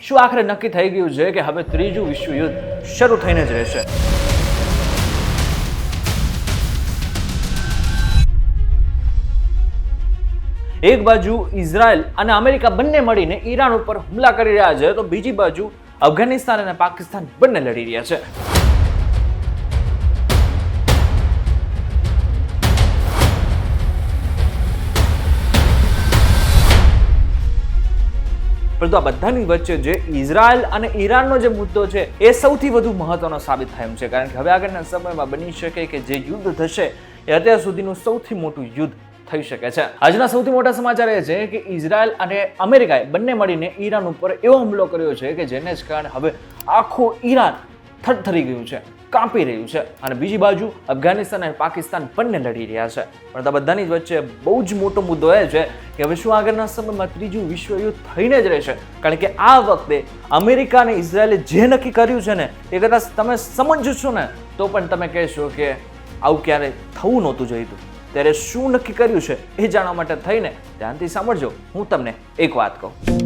શું આખરે નક્કી થઈ ગયું છે કે હવે ત્રીજું વિશ્વયુદ્ધ શરૂ થઈને જ રહેશે? એક બાજુ ઇઝરાયલ અને અમેરિકા બંને મળીને ઈરાન ઉપર હુમલા કરી રહ્યા છે, તો બીજી બાજુ અફઘાનિસ્તાન અને પાકિસ્તાન બંને લડી રહ્યા છે. પરંતુ આ બધાની વચ્ચે જે ઇઝરાયલ અને ઈરાનનો જે મુદ્દો છે એ સૌથી વધુ મહત્વનો સાબિત થાય એમ છે, કારણ કે હવે આગળના સમયમાં બની શકે કે જે યુદ્ધ થશે એ અત્યાર સુધીનું સૌથી મોટું યુદ્ધ થઈ શકે છે. આજના સૌથી મોટા સમાચાર એ છે કે ઇઝરાયલ અને અમેરિકાએ બંને મળીને ઈરાન ઉપર એવો હુમલો કર્યો છે કે જેને જ કારણે હવે આખું ઈરાન થરથરી ગયું છે, કાંપી રહ્યું છે, અને બીજી બાજુ અફઘાનિસ્તાન અને પાકિસ્તાન બંને લડી રહ્યા છે. પણ આ બધાની વચ્ચે બહુ જ મોટો મુદ્દો એ છે કે હવે શું આગળના સમયમાં ત્રીજું વિશ્વયુદ્ધ થઈને જ રહેશે? કારણ કે આ વખતે અમેરિકા અને ઇઝરાયલે જે નક્કી કર્યું છે ને એ કદાચ તમે સમજશો ને તો પણ તમે કહેશો કે આવું ક્યારે થવું નહોતું જોઈતું. ત્યારે શું નક્કી કર્યું છે એ જાણવા માટે થઈને ધ્યાનથી સાંભળજો. હું તમને એક વાત કહું.